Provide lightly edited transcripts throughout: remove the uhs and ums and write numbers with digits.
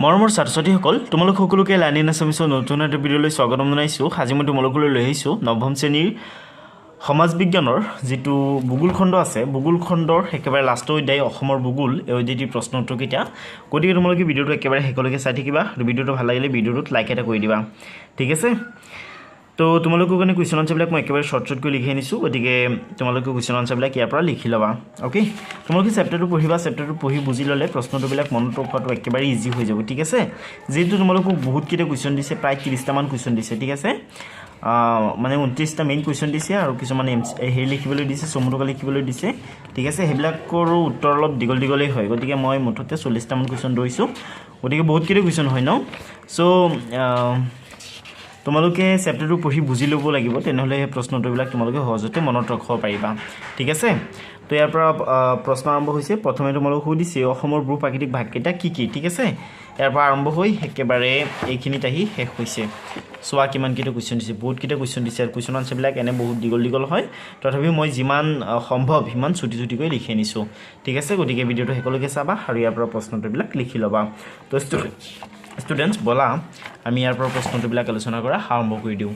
মৰমৰ ছাত্ৰ-ছাত্ৰীসকল তোমালোক সকলোকে লাৰ্নিং আছামিছৰ নতুন এটা ভিডিঅ'লৈ স্বাগতম জনাইছোঁ। আজি মই তোমালোকলৈ লৈ আহিছোঁ নৱম শ্ৰেণীৰ সমাজ বিজ্ঞানৰ যিটো ভূগোল খণ্ড আছে, ভূগোল খণ্ডৰ একেবাৰে লাষ্টৰ অধ্যায় অসমৰ ভূগোল, এই অধ্যায়টিৰ প্ৰশ্ন উত্তৰকেইটা। গতিকে তোমালোকে ভিডিঅ'টো একেবাৰে শেষলৈকে চাই থাকিবা আৰু ভিডিঅ'টো ভাল লাগিলে ভিডিঅ'টোত লাইক এটা কৰি দিবা, ঠিক আছে। তো তোমালোকৰ কাৰণে কুৱেশ্যন আনচাৰবিলাক মই একেবাৰে শ্বৰ্টকৈ লিখি আনিছোঁ, গতিকে তোমালোকে কুৱেশ্যন আনচাৰবিলাক ইয়াৰ পৰা লিখি ল'বা, অ'কে। তোমালোকে চেপ্টাৰটো পঢ়িবা, চেপ্টাৰটো পঢ়ি বুজি ল'লে প্ৰশ্নটোবিলাক মনত ৰখাটো একেবাৰে ইজি হৈ যাব, ঠিক আছে। যিহেতু তোমালোকক বহুতকেইটা কুৱেশ্যন দিছে, প্ৰায় 30টামান কুৱেশ্যন দিছে, ঠিক আছে। মানে 29টা মেইন কুৱেশ্যন দিছে আৰু কিছুমান হেৰি লিখিবলৈ দিছে, চমুটকা লিখিবলৈ দিছে, ঠিক আছে। সেইবিলাকৰো উত্তৰ অলপ দীঘলেই হয়, গতিকে মই মুঠতে 40টামান কুৱেশ্যন ধৰিছোঁ, গতিকে বহুতকেইটা কুৱেশ্যন হয় ন। চ' তোমালোকে চেপ্টাৰটো পঢ়ি বুজি ল'ব লাগিব, তেনেহ'লে সেই প্ৰশ্নটোবিলাক তোমালোকে সহজতে মনত ৰাখিব পাৰিবা, ঠিক আছে। তো ইয়াৰ পৰা প্ৰশ্ন আৰম্ভ হৈছে। প্ৰথমে তোমালোকক সুধিছে অসমৰ ভূ প্ৰাকৃতিক ভাগকেইটা কি কি, ঠিক আছে। ইয়াৰ পৰা আৰম্ভ হৈ একেবাৰে এইখিনিত আহি শেষ হৈছে। চোৱা কিমানকেইটা কুৱেশ্যন দিছে, বহুতকেইটা কুৱেশ্যন দিছে, আৰু কুৱেশ্যন আনচাৰবিলাক এনে বহুত দীঘল হয়, তথাপিও মই যিমান সম্ভৱ সিমান চুটিকৈ লিখি আনিছোঁ, ঠিক আছে। গতিকে ভিডিঅ'টো শেষলৈকে চাবা আৰু ইয়াৰ পৰা প্ৰশ্নটোবিলাক লিখি ল'বা। তো ষ্টুডেণ্টছ ব'লা আমি ইয়াৰ পৰা প্ৰশ্নটোবিলাক আলোচনা কৰা আৰম্ভ কৰি দিওঁ।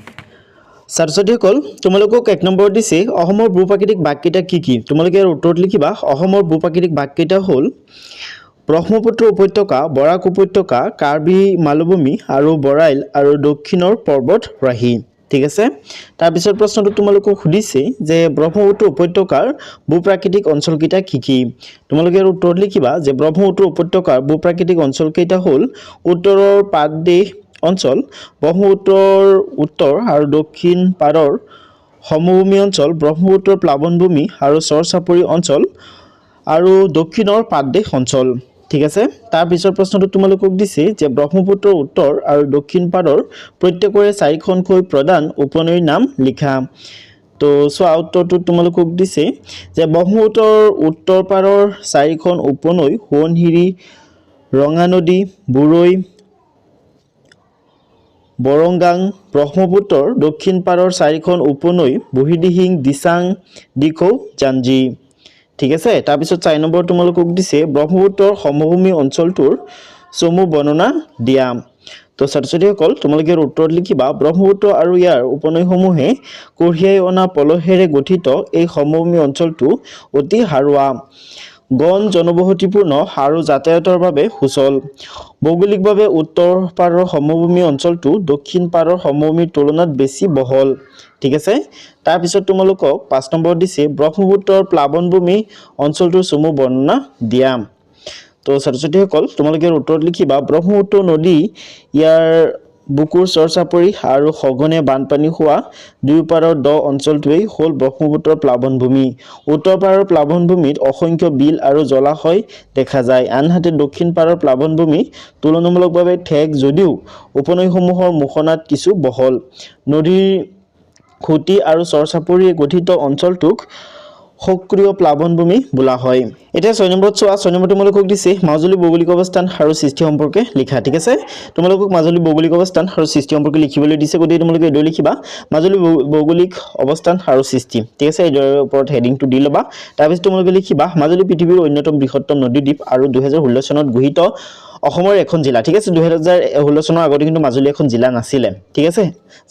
ছাত্ৰ-ছাত্ৰীসকল তোমালোকক 1 নম্বৰ দিছে অসমৰ ভূ প্ৰাকৃতিক ভাগকেইটা কি কি। তোমালোকে ইয়াৰ উত্তৰত লিখিবা অসমৰ ভূ প্ৰাকৃতিক ভাগকেইটা হ'ল ব্ৰহ্মপুত্ৰ উপত্যকা, বৰাক উপত্যকা, কাৰ্বি মালভূমি আৰু বৰাইল আৰু দক্ষিণৰ পৰ্বতৰাশি, ঠিক আছে। তাৰপিছত প্ৰশ্নটো তোমালোকক সুধিছে যে ব্ৰহ্মপুত্ৰ উপত্যকাৰ ভূ প্ৰাকৃতিক অঞ্চলকেইটা কি কি। তোমালোকে ইয়াৰ উত্তৰত লিখিবা যে ব্ৰহ্মপুত্ৰ উপত্যকাৰ ভূ প্ৰাকৃতিক অঞ্চলকেইটা হ'ল উত্তৰৰ পাদদেশ অঞ্চল, ব্ৰহ্মপুত্ৰৰ উত্তৰ আৰু দক্ষিণ পাৰৰ সমভূমি অঞ্চল, ব্ৰহ্মপুত্ৰৰ প্লাৱনভূমি আৰু চৰ চাপৰি অঞ্চল আৰু দক্ষিণৰ পাদদেশ অঞ্চল, ঠিক আছে। তাৰপিছৰ প্ৰশ্নটো তোমালোকক দিছে যে ব্ৰহ্মপুত্ৰৰ উত্তৰ আৰু দক্ষিণ পাৰৰ প্ৰত্যেকৰে 4খনকৈ প্ৰধান উপনৈৰ নাম লিখা। তো চোৱা উত্তৰটোত তোমালোকক দিছে যে ব্ৰহ্মপুত্ৰৰ উত্তৰ পাৰৰ 4খন উপনৈ সোৱণশিৰি, ৰঙানদী, বুৰৈ, বৰগাং। ব্ৰহ্মপুত্ৰৰ দক্ষিণ পাৰৰ 4খন উপনৈ বুঢ়ীদিহিং, দিচাং, দিখৌ, জাঞ্জী, ঠিক আছে। তাৰপিছত 4 নম্বৰ তোমালোকক দিছে ব্ৰহ্মপুত্ৰৰ সমভূমি অঞ্চলটোৰ চমু বৰ্ণনা দিয়া। তো ছাত্ৰ-ছাত্ৰীসকল তোমালোকে উত্তৰত লিখিবা ব্ৰহ্মপুত্ৰ আৰু ইয়াৰ উপনৈসমূহে কঢ়িয়াই অনা পলহেৰে গঠিত এই সমভূমি অঞ্চলটো অতি সাৰুৱা, গণ জনবসতিপূৰ্ণ আৰু যাতায়াতৰ বাবে সুচল। ভৌগোলিকভাৱে উত্তৰ পাৰৰ সমভূমি অঞ্চলটো দক্ষিণ পাৰৰ সমভূমিৰ তুলনাত বেছি বহল, ঠিক আছে। তাৰপিছত তোমালোকক 5 নম্বৰ দিছে ব্ৰহ্মপুত্ৰৰ প্লাৱনভূমি অঞ্চলটোৰ চমু বৰ্ণনা দিয়া। তো ছাত্ৰ-ছাত্ৰীসকল তোমালোকে উত্তৰত লিখিবা ব্ৰহ্মপুত্ৰ নদী ইয়াৰ বুকুৰ চৰ চাপৰি আৰু সঘনে বানপানী হোৱা দুয়োপাৰৰ দ অঞ্চলটোৱেই হ'ল ব্ৰহ্মপুত্ৰৰ প্লাৱনভূমি। উত্তৰ পাৰৰ প্লাৱনভূমিত অসংখ্য বিল আৰু জলাশয় দেখা যায়, আনহাতে দক্ষিণ পাৰৰ প্লাৱনভূমি তুলনামূলকভাৱে ঠেক যদিও উপনৈসমূহৰ মুখনাত কিছু বহল। নদীৰ খুঁটি আৰু চৰ চাপৰিৰে গঠিত অঞ্চলটোক সক্ৰিয় প্লাৱনভূমি বোলা হয়। এতিয়া 6 নম্বৰত চোৱা, 6 নম্বৰ তোমালোকক দিছে মাজুলী ভৌগোলিক অৱস্থান আৰু সৃষ্টি সম্পৰ্কে লিখা, ঠিক আছে। তোমালোকক মাজুলী ভৌগোলিক অৱস্থান আৰু সৃষ্টি সম্পৰ্কে লিখিবলৈ দিছে, গতিকে তোমালোকে এইদৰে লিখিবা মাজুলী ভৌগোলিক অৱস্থান আৰু সৃষ্টি, ঠিক আছে। এইদৰে ওপৰত হেডিংটো দি ল'বা। তাৰপিছত তোমালোকে লিখিবা মাজুলী পৃথিৱীৰ অন্যতম বৃহত্তম নদীদ্বীপ আৰু 2016 চনত গঠিত অসমৰ এখন জিলা, ঠিক আছে। 2016 চনৰ আগতে কিন্তু মাজুলী এখন জিলা নাছিলে, ঠিক আছে।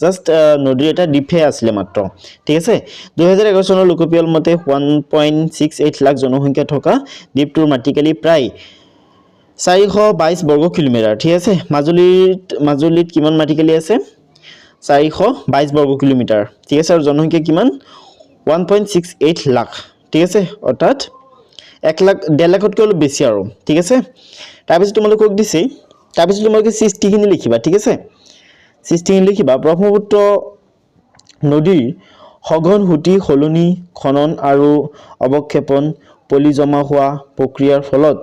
জাষ্ট নদীৰ এটা দ্বীপহে আছিলে মাত্ৰ, ঠিক আছে। 2011 চনৰ লোকপিয়ল মতে 1.68 লাখ জনসংখ্যা থকা দ্বীপটোৰ মাটিকালি প্ৰায় 422 বৰ্গ কিলোমিটাৰ, ঠিক আছে। মাজুলীত কিমান মাটিকালি আছে? 422 বৰ্গ কিলোমিটাৰ, ঠিক আছে। আৰু জনসংখ্যা কিমান? 1.68 লাখ, ঠিক আছে। অৰ্থাৎ 1.5 লাখতকৈ অলপ বেছি আৰু, ঠিক আছে। তাৰপিছত তোমালোকক দিছে, তাৰপিছত তোমালোকে সৃষ্টিখিনি লিখিবা, ঠিক আছে। সৃষ্টিখিনি লিখিবা ব্ৰহ্মপুত্ৰ নদীৰ সঘন সুঁতি সলনি, খনন আৰু অৱক্ষেপণ, পলি জমা হোৱা প্ৰক্ৰিয়াৰ ফলত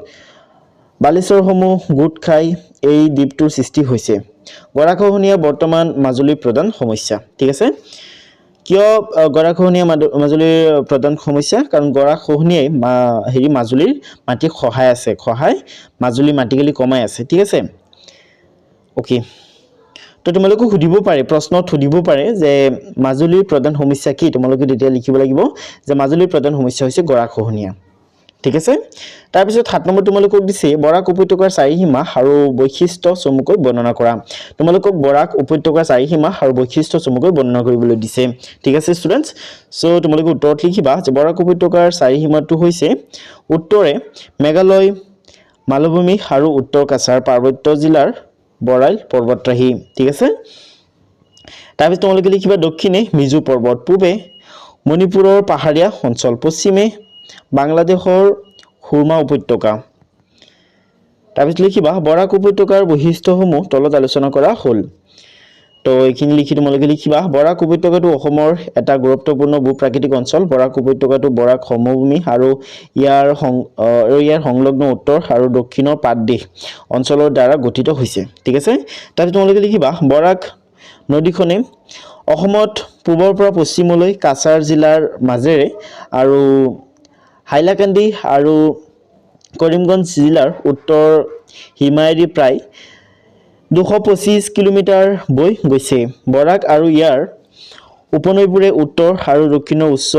বালিচৰসমূহ গোট খাই এই দ্বীপটোৰ সৃষ্টি হৈছে। গৰাখহনীয়া বৰ্তমান মাজুলীৰ প্ৰধান সমস্যা, ঠিক আছে। কিয় গৰাখহনীয়া মাজুলীৰ প্ৰধান সমস্যা? কাৰণ গৰাখহনীয়াই মাজুলীৰ মাটিক খহাই মাজুলীৰ মাটিকালি কমাই আছে, ঠিক আছে, অ'কে। তো তোমালোকে সুধিব পাৰে, প্ৰশ্নত সুধিব পাৰে যে মাজুলীৰ প্ৰধান সমস্যা কি। তোমালোকে তেতিয়া লিখিব লাগিব যে মাজুলীৰ প্ৰধান সমস্যা হৈছে গৰাখহনীয়া, ঠিক আছে তাৰ পিছত 7 নম্বৰ তোমালোকক দিছে বৰাক উপত্যকাৰ চাৰিসীমা আৰু বৈশিষ্ট্য চমুকৈ বৰ্ণনা কৰা তোমালোকক বৰাক উপত্যকাৰ চাৰিসীমা আৰু বৈশিষ্ট্য চমুকৈ বৰ্ণনা কৰিবলৈ দিছে ঠিক আছে ষ্টুডেন্টস সো তোমালোকে উত্তৰত লিখিবা যে বৰাক উপত্যকাৰ চাৰিসীমাটো হৈছে উত্তৰে মেঘালয় মালভূমি আৰু উত্তৰ কাছাৰ পাৰ্বত্য জিলাৰ বৰাইল পৰ্বতৰাহি ঠিক আছে তাৰ পিছত তোমালোকে লিখিবা দক্ষিণে মিজু পৰ্বত পূবে মণিপুৰৰ পাহাৰীয়া অঞ্চল পশ্চিমে বাংলাদেশৰ খুৰমা উপত্যকা তাৰ পিছত লিখিবা বৰাক উপত্যকাৰ বৈশিষ্ট্যসমূহ তলত আলোচনা কৰা হ'ল তো এইখিনি লিখি তোমালোকে লিখিবা বৰাক উপত্যকাটো অসমৰ এটা গুৰুত্বপূৰ্ণ ভূ-প্ৰাকৃতিক অঞ্চল বৰাক উপত্যকাটো বৰাক সমভূমি আৰু ইয়াৰ সংলগ্ন উত্তৰ আৰু দক্ষিণৰ পাদদেশ অঞ্চলৰ দ্বাৰা গঠিত হৈছে ঠিক আছে তাৰপিছত তোমালোকে লিখিবা বৰাক নদীখনে অসমত পূবৰ পৰা পশ্চিমলৈ কাছাৰ জিলাৰ মাজেৰে আৰু হাইলাকান্দি আৰু কৰিমগঞ্জ জিলাৰ উত্তৰ হিমায়ৰী প্ৰায় 225 কিলোমিটাৰ বৈ গৈছে বৰাক আৰু ইয়াৰ উপনৈবোৰে উত্তৰ আৰু দক্ষিণৰ উচ্চ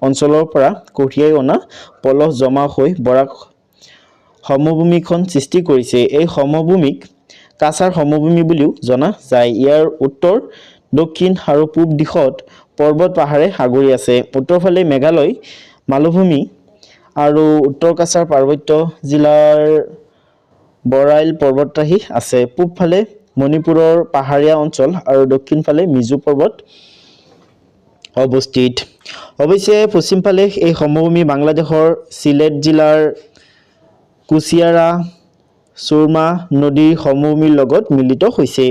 অঞ্চলৰ পৰা কঢ়িয়াই অনা পলস জমা হৈ বৰাক সমভূমিখন সৃষ্টি কৰিছে এই সমভূমিক কাছাৰ সমভূমি বুলিও জনা যায় ইয়াৰ উত্তৰ দক্ষিণ আৰু পূব দিশত পৰ্বত পাহাৰে আগুৰি আছে উত্তৰফালে মেঘালয় মালভূমি আৰু উত্তৰ কাছাৰ পাৰ্বত্য জিলাৰ বৰাইল পৰ্বতৰাহি আছে পূবফালে মণিপুৰৰ পাহাৰীয়া অঞ্চল আৰু দক্ষিণফালে মিজু পৰ্বত অৱস্থিত অৱশ্যে পশ্চিমফালে এই সমভূমি বাংলাদেশৰ সিলেট জিলাৰ কুচিয়াৰা সুৰমা নদীৰ সমভূমিৰ লগত মিলিত হৈছে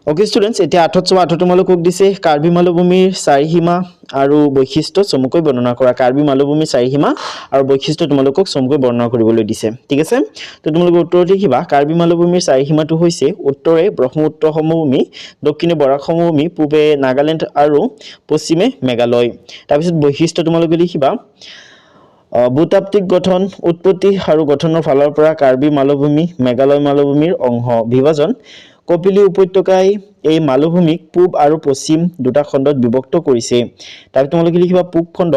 ওকে স্টুডেন্টস এতিয়া 8 তোমালোকক দিছে কাৰ্বি মালভূমিৰ চাৰিসীমা আৰু বৈশিষ্ট্য চমুকৈ বৰ্ণনা কৰা কাৰ্বি মালভূমিৰ চাৰিসীমা আৰু বৈশিষ্ট্য তোমালোকক চমুকৈ বৰ্ণনা কৰিবলৈ দিছে ঠিক আছে তো তোমালোকে উত্তৰত লিখিবা কাৰ্বি মালভূমিৰ চাৰিসীমাটো হৈছে উত্তৰে ব্ৰহ্মপুত্ৰ সমভূমি দক্ষিণে বৰাক সমভূমি পূবে নাগালেণ্ড আৰু পশ্চিমে মেঘালয় তাৰ পিছত বৈশিষ্ট্য তোমালোকে লিখিবা ভূতাত্ত্বিক গঠন উৎপত্তি আৰু গঠনৰ ফালৰ পৰা কাৰ্বি মালভূমি মেঘালয় মালভূমিৰ অংশ বিভাজন কপিলী উপত্যকাই এই মালভূমিক পূব আৰু পশ্চিম দুটা খণ্ডত বিভক্ত কৰিছে তাৰ তোমালোকে লিখিবা পূব খণ্ড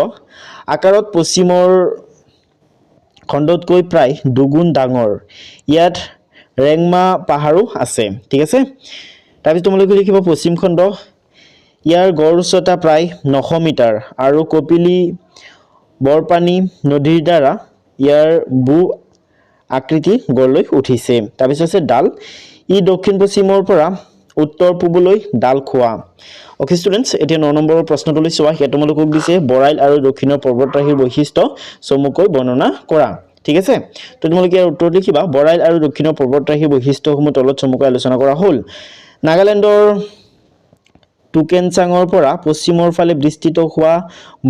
আকাৰত পশ্চিমৰ খণ্ডতকৈ প্ৰায় দুগুণ ডাঙৰ ইয়াত ৰেংমা পাহাৰো আছে ঠিক আছে তাৰ তোমালোকে লিখিবা পশ্চিম খণ্ড ইয়াৰ গড় উচ্চতা প্ৰায় 900 মিটাৰ আৰু কপিলী বৰপানী নদীৰ দ্বাৰা ইয়াৰ ভূ আকৃতি গঢ়লৈ উঠিছে তাৰ পিছত আছে ডাল ই দক্ষিণ পশ্চিমৰ পৰা উত্তৰ পূবলৈ ডাল খোৱা ওকে স্টুডেন্টস এতিয়া 9 নম্বৰৰ প্ৰশ্নটো চোৱা হেতু তোমালোকক দিছে বৰাইল আৰু দক্ষিণৰ পৰ্বতৰাহিৰ বৈশিষ্ট্য চমুকৈ বৰ্ণনা কৰা ঠিক আছে তো তোমালোকে উত্তৰ লিখিবা বৰাইল আৰু দক্ষিণৰ পৰ্বতৰাহিৰ বৈশিষ্ট্যসমূহ তলত চমুকৈ আলোচনা কৰা হ'ল নাগালেণ্ডৰ টুকেনচাঙৰ পৰা পশ্চিমৰ ফালে বিস্তৃত হোৱা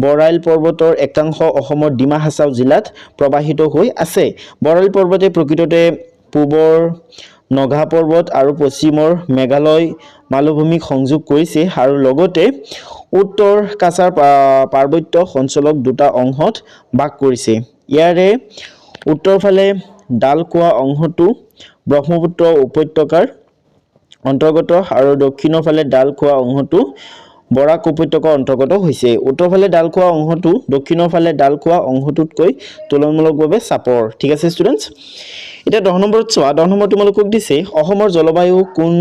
বৰাইল পৰ্বতৰ একাংশ অসমৰ ডিমা হাছাও জিলাত প্ৰবাহিত হৈ আছে বৰাইল পৰ্বতে প্ৰকৃততে পূবৰ নগা পৰ্বত আৰু পশ্চিমৰ মেঘালয় মালভূমিক সংযোগ কৰিছে আৰু লগতে উত্তৰ কাছাৰ পাৰ্বত্য অঞ্চলক দুটা অংশত ভাগ কৰিছে ইয়াৰে উত্তৰফালে ডালকোৱা অংশটো ব্ৰহ্মপুত্ৰ উপত্যকাৰ অন্তৰ্গত আৰু দক্ষিণৰ ফালে ডালকোৱা অংশটো বৰাক উপত্যকাৰ অন্তৰ্গত হৈছে উত্তৰফালে ডালকোৱা অংশটো দক্ষিণৰ ফালে ডালকোৱা অংশটোতকৈ তুলনামূলকভাৱে চাপৰ ঠিক আছে ষ্টুডেন্টস এটা 10 নম্বৰত চোৱা 10 নম্বৰ তোমালোকক দিছে অসমৰ জলবায়ু কোন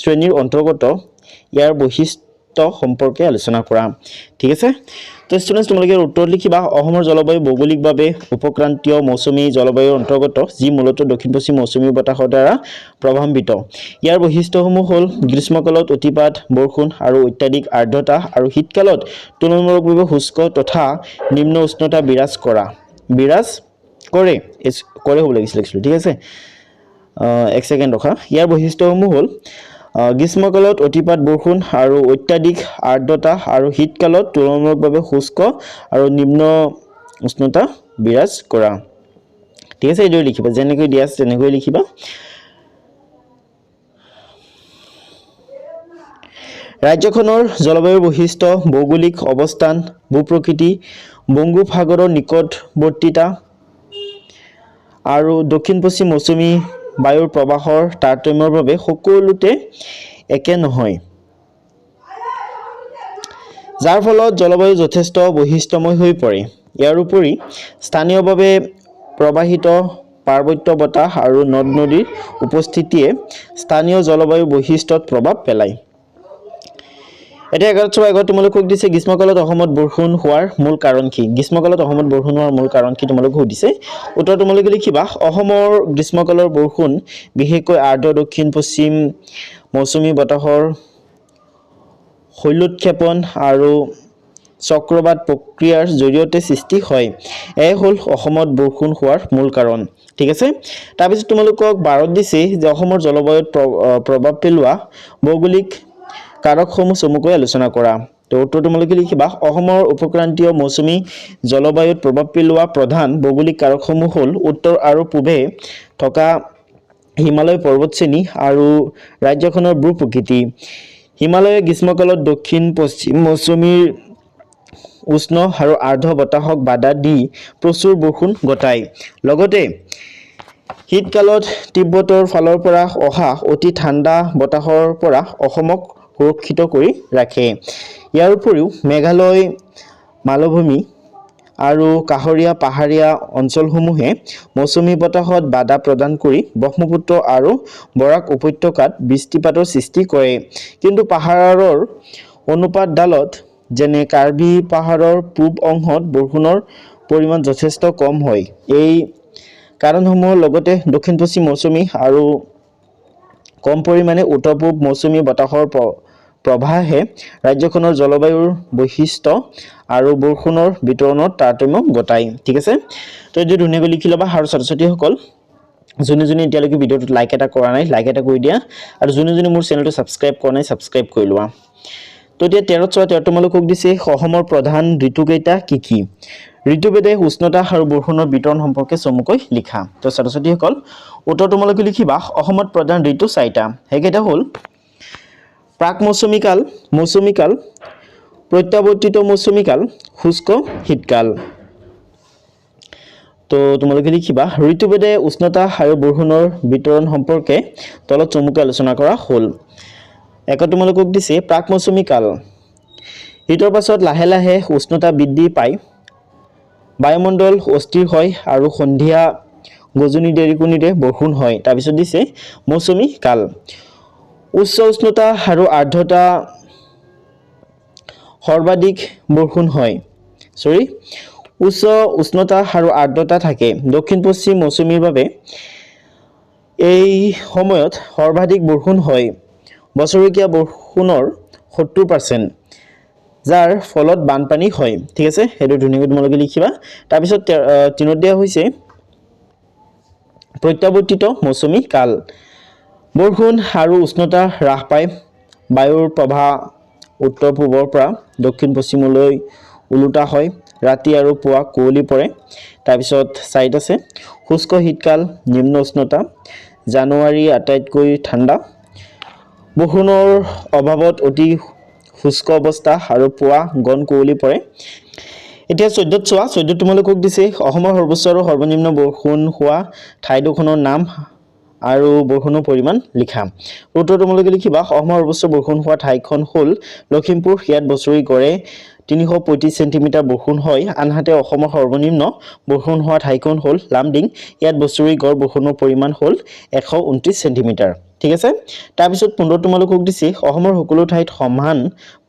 শ্ৰেণীৰ অন্তৰ্গত ইয়াৰ বৈশিষ্ট্য সম্পৰ্কে আলোচনা কৰা ঠিক আছে তো ষ্টুডেন্টস তোমালোকে উত্তৰ লিখিবা অসমৰ জলবায়ু ভৌগোলিকভাৱে উপক্ৰান্তীয় মৌচুমী জলবায়ুৰ অন্তৰ্গত যি মূলতঃ দক্ষিণ পশ্চিম মৌচুমী বতাহৰ দ্বাৰা প্ৰভাৱিত ইয়াৰ বৈশিষ্ট্যসমূহ হ'ল গ্ৰীষ্মকালত অতিপাত বৰষুণ আৰু অত্যাধিক আৰ্দ্ৰতা আৰু শীতকালত তুলনামূলকভাৱে শুষ্ক তথা নিম্ন উষ্ণতা বিৰাজ কৰে হ'ব লাগিছিল ঠিক আছে এক সেকেন্ড ৰখা ইয়াৰ বৈশিষ্ট্যসমূহ হ'ল গ্ৰীষ্মকালত অতিপাত বৰষুণ আৰু অত্যাধিক আৰ্দ্ৰতা আৰু শীতকালত তুলনামূলকভাৱে শুষ্ক আৰু নিম্ন উষ্ণতা বিৰাজ কৰা ঠিক আছে এইটো লিখিবা যেনেকৈ দিয়া আছে তেনেকৈ লিখিবা ৰাজ্যখনৰ জলবায়ুৰ বৈশিষ্ট্য ভৌগোলিক অৱস্থান ভূপ্ৰকৃতি বংগোপসাগৰৰ নিকটৱৰ্তীতা আৰু দক্ষিণ পশ্চিম মৌচুমী বায়ুৰ প্ৰবাহৰ তাৰতম্যৰ বাবে সকলোতে একে নহয় যাৰ ফলত জলবায়ু যথেষ্ট বৈশিষ্ট্যময় হৈ পৰে ইয়াৰ উপৰি স্থানীয়ভাৱে প্ৰবাহিত পাৰ্বত্য বতাহ আৰু নদ নদীৰ উপস্থিতিয়ে স্থানীয় জলবায়ু বৈশিষ্ট্যত প্ৰভাৱ পেলায়। এতিয়া 11 তোমালোকক দিছে গ্ৰীষ্মকালত অসমত বৰষুণ হোৱাৰ মূল কাৰণ কি? গ্ৰীষ্মকালত অসমত বৰষুণ হোৱাৰ মূল কাৰণ কি তোমালোক সুধিছে। উত্তৰ তোমালোকে লিখিবা অসমৰ গ্ৰীষ্মকালৰ বৰষুণ বিশেষকৈ আৰ্দ্ৰ দক্ষিণ পশ্চিম মৌচুমী বতাহৰ শৈলোৎক্ষেপণ আৰু চক্ৰবাত প্ৰক্ৰিয়াৰ জৰিয়তে সৃষ্টি হয়। এই হ'ল অসমত বৰষুণ হোৱাৰ মূল কাৰণ। ঠিক আছে। তাৰপিছত তোমালোকক 12 দিছে যে অসমৰ জলবায়ুত প্ৰভাৱ পেলোৱা ভৌগোলিক কাৰকসমূহ চমুকৈ আলোচনা কৰা। তো উত্তৰ তোমালোকে লিখিবা অসমৰ উপক্ৰান্তীয় মৌচুমী জলবায়ুত প্ৰভাৱ পেলোৱা প্ৰধান ভৌগোলিক কাৰকসমূহ হ'ল উত্তৰ আৰু পূবে থকা হিমালয় পৰ্বতশ্ৰেণী আৰু ৰাজ্যখনৰ ভূ প্ৰকৃতি। হিমালয়ে গ্ৰীষ্মকালত দক্ষিণ পশ্চিম মৌচুমীৰ উষ্ণ আৰু আৰ্দ্ৰ বতাহক বাধা দি প্ৰচুৰ বৰষুণ ঘটায়। লগতে শীতকালত তিব্বতৰ ফালৰ পৰা অহা অতি ঠাণ্ডা বতাহৰ পৰা অসমক সুৰক্ষিত কৰি ৰাখে। ইয়াৰ উপৰিও মেঘালয় মালভূমি আৰু কাষৰীয়া পাহাৰীয়া অঞ্চলসমূহে মৌচুমী বতাহত বাধা প্ৰদান কৰি ব্ৰহ্মপুত্ৰ আৰু বৰাক উপত্যকাত বৃষ্টিপাতৰ সৃষ্টি কৰে। কিন্তু পাহাৰৰ অনুপাতডালত যেনে কাৰ্বি পাহাৰৰ পূব অংশত বৰষুণৰ পৰিমাণ যথেষ্ট কম হয়। এই কাৰণসমূহৰ লগতে দক্ষিণ পশ্চিম মৌচুমী আৰু কম পৰিমাণে উত্তৰ পূব মৌচুমী বতাহৰ প্ৰৱাহে ৰাজ্যখনৰ জলবায়ুৰ বৈশিষ্ট্য আৰু বৰষুণৰ বিতৰণত তাৰতম্য ঘটায়। ঠিক আছে। তো এইটো ধুনীয়াকৈ লিখি ল'বা। আৰু ছাত্ৰ-ছাত্ৰীসকল যোনে যোনে এতিয়ালৈকে ভিডিঅ'টোত লাইক এটা কৰা নাই লাইক এটা কৰি দিয়া, আৰু যোনে যোনে মোৰ চেনেলটো ছাবস্ক্ৰাইব কৰা নাই ছাবস্ক্ৰাইব কৰি লোৱা। তো এতিয়া 13 তোমালোকক দিছে অসমৰ প্ৰধান ঋতুকেইটা কি কি? ঋতুভেদে উষ্ণতা আৰু বৰষুণৰ বিতৰণ সম্পৰ্কে চমুকৈ লিখা। তো ছাত্ৰ-ছাত্ৰীসকল উত্তৰ তোমালোকে লিখিবা অসমত প্ৰধান ঋতু 4টা। সেইকেইটা হ'ল প্ৰাক মৌচুমী কাল, প্ৰত্যাৱৰ্তিত মৌচুমী কাল, শুষ্ক শীতকাল। তো তোমালোকে লিখিবা ঋতুভেদে উষ্ণতা আৰু বৰষুণৰ বিতৰণ সম্পৰ্কে তলত চমুকৈ আলোচনা কৰা হ'ল। তোমালোকক দিছে প্ৰাক মৌচুমী কাল। শীতৰ পাছত লাহে লাহে উষ্ণতা বৃদ্ধি পায়, বায়ুমণ্ডল অস্থিৰ হয় আৰু সন্ধিয়া গজনি ডেৰিকনিৰে বৰষুণ হয়। তাৰপিছত দিছে মৌচুমী কাল। উচ্চ উষ্ণতা আৰু আৰ্দ্ৰতা সৰ্বাধিক বৰষুণ হয়। উচ্চ উষ্ণতা আৰু আৰ্দ্ৰতা থাকে। দক্ষিণ পশ্চিম মৌচুমীৰ বাবে এই সময়ত সৰ্বাধিক বৰষুণ হয়, বছৰেকীয়া বৰষুণৰ 70%, যাৰ ফলত বানপানী হয়। ঠিক আছে। সেইটো ধুনীয়াকৈ তোমালোকে লিখিবা। তাৰপিছত 3 দিয়া হৈছে প্ৰত্যাৱৰ্তিত মৌচুমী কাল। বৰষুণ আৰু উষ্ণতা হ্ৰাস পায়, বায়ুৰ প্ৰৱাহ উত্তৰ পূবৰ পৰা দক্ষিণ পশ্চিমলৈ ওলোটা হয়, ৰাতি আৰু পুৱা কুঁৱলী পৰে। তাৰপিছত 4 আছে শুষ্ক শীতকাল, নিম্ন উষ্ণতা, জানুৱাৰী আটাইতকৈ ঠাণ্ডা, বৰষুণৰ অভাৱত অতি শুষ্ক অৱস্থা আৰু পুৱা ঘন কুঁৱলী পৰে। এতিয়া 14 চোৱা। 14 তোমালোকক দিছে অসমৰ সৰ্বোচ্চ আৰু সৰ্বনিম্ন বৰষুণ হোৱা ঠাইডোখৰৰ নাম আৰু বৰষুণৰ পৰিমাণ লিখা। উত্তৰ তোমালোকে লিখিবা অসমৰ সৰ্বোচ্চ বৰষুণ হোৱা ঠাইখন হ'ল লখিমপুৰ। ইয়াত বছৰি গড়ে 335 চেণ্টিমিটাৰ বৰষুণ হয়। আনহাতে অসমৰ সৰ্বনিম্ন বৰষুণ হোৱা ঠাইখন হ'ল লামডিং। ইয়াত বছৰি গড় বৰষুণৰ পৰিমাণ হ'ল 129 চেণ্টিমিটাৰ। ঠিক আছে। তাৰপিছত 15 তোমালোকক দিছে অসমৰ সকলো ঠাইত সমান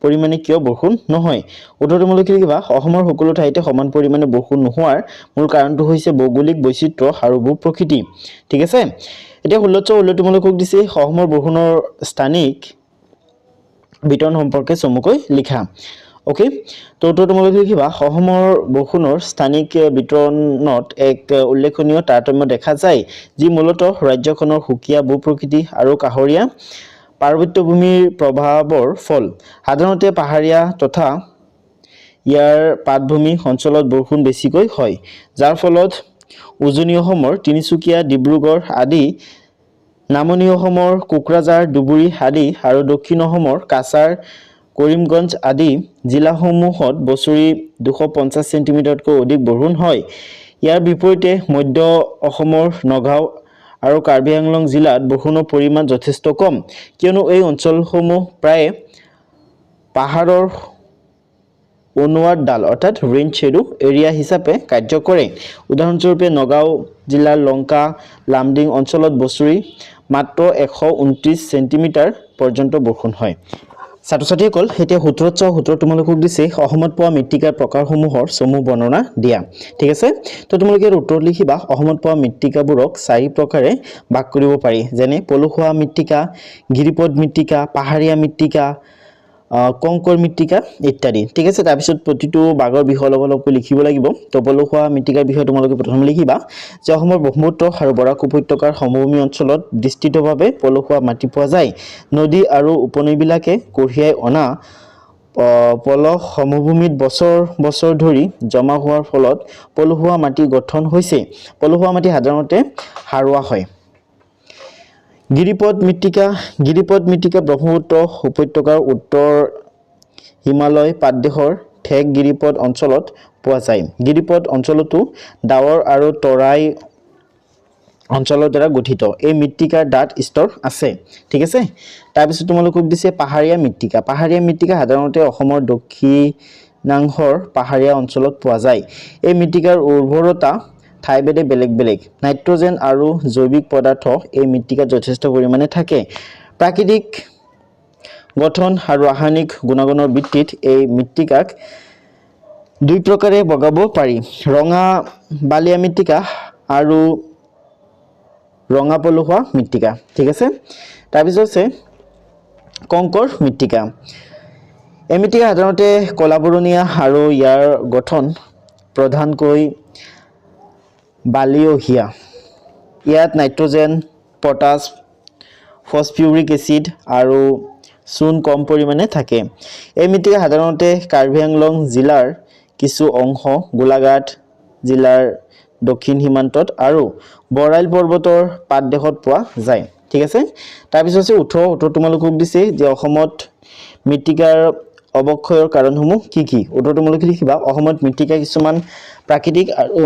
পৰিমাণে কিয় বৰষুণ নহয়? উত্তৰ তোমালোকে লিখিবা অসমৰ সকলো ঠাইতে সমান পৰিমাণে বৰষুণ নোহোৱাৰ মূল কাৰণটো হৈছে ভৌগোলিক বৈচিত্ৰ্য আৰু ভূ প্ৰকৃতি। ঠিক আছে। এতিয়া 16 তোমালোকক দিছে অসমৰ বৰষুণৰ স্থানিক বিতৰণ সম্পৰ্কে চমুকৈ লিখা। ওকে। তো উত্তৰ তোমালোকে লিখিবা অসমৰ বৰষুণৰ স্থানিক বিতৰণত এক উল্লেখনীয় তাৰতম্য দেখা যায়, যি মূলতঃ ৰাজ্যখনৰ সুকীয়া ভূ প্ৰকৃতি আৰু কাষৰীয়া পাৰ্বত্য ভূমিৰ প্ৰভাৱৰ ফল। সাধাৰণতে পাহাৰীয়া তথা ইয়াৰ পাদভূমি অঞ্চলত বৰষুণ বেছিকৈ হয়, যাৰ ফলত উজনি অসমৰ তিনিচুকীয়া, ডিব্ৰুগড় আদি, নামনি অসমৰ কোকৰাঝাৰ, ধুবুৰী আদি আৰু দক্ষিণ অসমৰ কাছাৰ, কৰিমগঞ্জ আদি জিলাসমূহত বছৰি 250 চেণ্টিমিটাৰতকৈ অধিক বৰষুণ হয়। ইয়াৰ বিপৰীতে মধ্য অসমৰ নগাঁও আৰু কাৰ্বি আংলং জিলাত বৰষুণৰ পৰিমাণ যথেষ্ট কম, কিয়নো এই অঞ্চলসমূহ প্ৰায়ে পাহাৰৰ অনুৱাদ ডাল অৰ্থাৎ ৰেইন শ্বেডো এৰিয়া হিচাপে কাৰ্য কৰে। উদাহৰণস্বৰূপে নগাঁও জিলাৰ লংকা লামডিং অঞ্চলত বছৰি মাত্ৰ 129 সেন্টিমিটাৰ পৰ্যন্ত বৰষুণ হয়। ছাত্ৰ ছাত্ৰীসকল এতিয়া 17 তোমালোকক দিছে অসমত পোৱা মৃত্তিকাৰ প্ৰকাৰসমূহৰ চমু বৰ্ণনা দিয়া। ঠিক আছে, তো তোমালোকে উত্তৰ লিখিবা অসমত পোৱা মৃত্তিকাবোৰক 4 প্ৰকাৰে ভাগ কৰিব পাৰি, যেনে পলসুৱা মৃত্তিকা, গিৰিপথ মৃত্তিকা, পাহাৰীয়া মৃত্তিকা, কংকৰ মৃত্তিকা ইত্যাদি। ঠিক আছে, তাৰপিছত প্ৰতিটো ভাগৰ বিষয়ে অলপ লিখিব লাগিব। তো পলসুৱা মৃত্তিকাৰ বিষয়ে তোমালোকে প্ৰথমে লিখিবা যে অসমৰ ব্ৰহ্মপুত্ৰ আৰু বৰাক উপত্যকাৰ সমভূমি অঞ্চলত বিস্তৃতভাৱে পলসুৱা মাটি পোৱা যায়। নদী আৰু উপনৈবিলাকে কঢ়িয়াই অনা পলস সমভূমিত বছৰ বছৰ ধৰি জমা হোৱাৰ ফলত পলসুৱা মাটি গঠন হৈছে। পলসুৱা মাটি সাধাৰণতে সাৰুৱা হয়। গিৰিপথ মৃত্তিকা ব্ৰহ্মপুত্ৰ উপত্যকাৰ উত্তৰ হিমালয় পাদদেশৰ ঠেক গিৰিপথ অঞ্চলত পোৱা যায়। গিৰিপথ অঞ্চলতো ডাৱৰ আৰু তৰাই অঞ্চলৰ দ্বাৰা গঠিত এই মৃত্তিকাৰ ডাঠ স্তৰ আছে। ঠিক আছে, তাৰপিছত তোমালোকক দিছে পাহাৰীয়া মৃত্তিকা সাধাৰণতে অসমৰ দক্ষিণাংশৰ পাহাৰীয়া অঞ্চলত পোৱা যায়। এই মৃত্তিকাৰ উৰ্বৰতা ঠাইভেদে বেলেগ বেলেগ। নাইট্ৰজেন আৰু জৈৱিক পদাৰ্থ এই মৃত্তিকাত যথেষ্ট পৰিমাণে থাকে। প্ৰাকৃতিক গঠন আৰু ৰাসায়নিক গুণাগুণৰ ভিত্তিত এই মৃত্তিকাক 2 প্ৰকাৰে ভগাব পাৰি, ৰঙা বালিয়া মৃত্তিকা আৰু ৰঙা পলসুৱা মৃত্তিকা। ঠিক আছে, তাৰপিছত আছে কংকৰ মৃত্তিকা। এই মৃত্তিকা সাধাৰণতে কলাবৰণীয়া আৰু ইয়াৰ গঠন প্ৰধানকৈ বালিয়হীয়া। ইয়াত নাইট্ৰজেন, পটাছ, ফছফিউৰিক এচিড আৰু চূণ কম পৰিমাণে থাকে। এই মৃত্তিকা সাধাৰণতে কাৰ্বি আংলং জিলাৰ কিছু অংশ, গোলাঘাট জিলাৰ দক্ষিণ সীমান্তত আৰু বৰাইল পৰ্বতৰ পাদদেশত পোৱা যায়। ঠিক আছে, তাৰপিছত আছে 18 তোমালোকক দিছে যে অসমত মৃত্তিকাৰ অৱক্ষয়ৰ কাৰণসমূহ কি কি। তোমালোকে লিখিবা অসমত মৃত্তিকা কিছুমান প্ৰাকৃতিক আৰু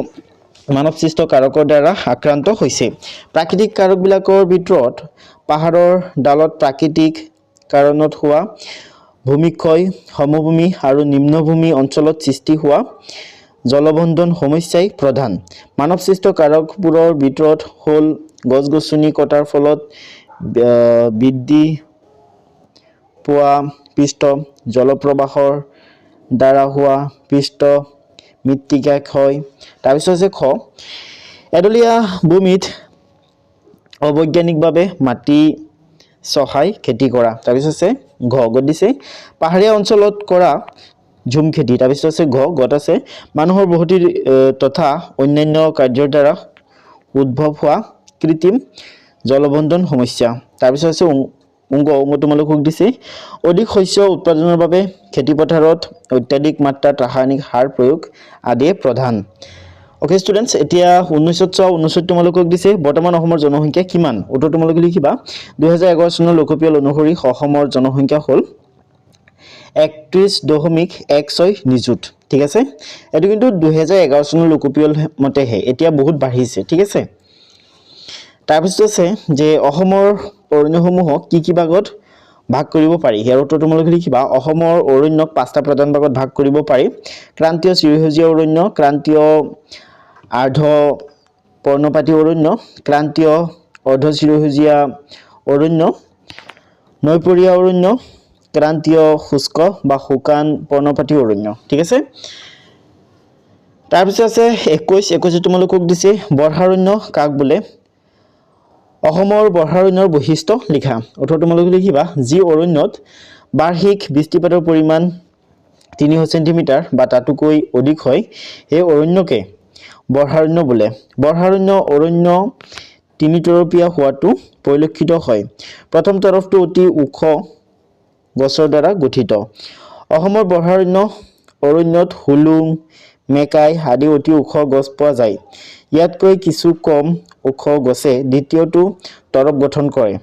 মানৱ সৃষ্ট কাৰকৰ দ্বাৰা আক্ৰান্ত হৈছে। প্ৰাকৃতিক কাৰকবিলাকৰ ভিতৰত পাহাৰৰ ডালত প্ৰাকৃতিক কাৰণত হোৱা ভূমিক্ষয়, সমভূমি আৰু নিম্নভূমি অঞ্চলত সৃষ্টি হোৱা জলবন্ধন সমস্যাই প্ৰধান। মানৱ সৃষ্ট কাৰকবোৰৰ ভিতৰত হ'ল গছ-গছনি কটাৰ ফলত বৃদ্ধি পোৱা পৃষ্ঠ জলপ্ৰবাহৰ দ্বাৰা হোৱা পৃষ্ঠ মৃত্তিকা ক্ষয়। তাৰপিছত আছে খ, এডলীয়া ভূমিত অবৈজ্ঞানিকভাৱে মাটি চহাই খেতি কৰা। তাৰপিছত আছে ঘ, গত দিছে পাহাৰীয়া অঞ্চলত কৰা ঝুম খেতি। তাৰপিছত আছে গত আছে মানুহৰ বসতি তথা অন্যান্য কাৰ্যৰ দ্বাৰা উদ্ভৱ হোৱা কৃত্ৰিম জলবন্ধন সমস্যা। তাৰপিছত আছে অংগ তোমালোকক দিছে অধিক শস্য উৎপাদনৰ বাবে খেতিপথাৰত অত্যাধিক মাত্ৰাত ৰাসায়নিক সাৰ প্ৰয়োগ আদিয়ে প্ৰধান। অ'কে ষ্টুডেণ্টছ, এতিয়া 1919 তোমালোকক দিছে বৰ্তমান অসমৰ জনসংখ্যা কিমান। তোমালোকে লিখিবা 2011 চনৰ লোকপিয়ল অনুসৰি অসমৰ জনসংখ্যা হ'ল 31.16 নিযুত। ঠিক আছে, এইটো কিন্তু 2011 চনৰ লোকপিয়ল মতেহে, এতিয়া বহুত বাঢ়িছে। ঠিক আছে, তাৰপিছত আছে যে অসমৰ অৰণ্যসমূহক কি ভাগত ভাগ কৰিব পাৰি। ইয়াৰ উত্তৰ তোমালোকে লিখিবা অসমৰ অৰণ্যক 5টা প্ৰধান ভাগত ভাগ কৰিব পাৰি। ক্ৰান্তীয় চিৰসেউজীয়া অৰণ্য, ক্ৰান্তীয় আৰ্ধ পৰ্ণপাতী অৰণ্য, ক্ৰান্তীয় অৰ্ধ চিৰসেউজীয়া অৰণ্য, নৈপৰীয়া অৰণ্য, ক্ৰান্তীয় শুষ্ক বা শুকান পৰ্ণপাতী অৰণ্য। ঠিক আছে, তাৰপিছত আছে 21 তোমালোকক দিছে বৰ্ষাৰণ্য কাক বোলে। অসমৰ বৰ্ষাৰণ্যৰ বৈশিষ্ট্য লিখা। তোমালোকে লিখিবা যি অৰণ্যত বাৰ্ষিক বৃষ্টিপাতৰ পৰিমাণ 300 সেন্টিমিটাৰ বা তাতোকৈ অধিক হয় সেই অৰণ্যকে বৰ্ষাৰণ্য বোলে। বৰ্ষাৰণ্য অৰণ্য 3 তৰপীয়া হোৱাটো পৰিলক্ষিত হয়। প্ৰথম তৰফটো অতি ওখ গছৰ দ্বাৰা গঠিত। অসমৰ বৰ্ষাৰণ্য অৰণ্যত হুলুং, মেকাই আদি অতি ওখ গছ পোৱা যায়। ইয়াতকৈ কিছু কম ওখ গছে দ্বিতীয়টো তৰপ গঠন কৰে।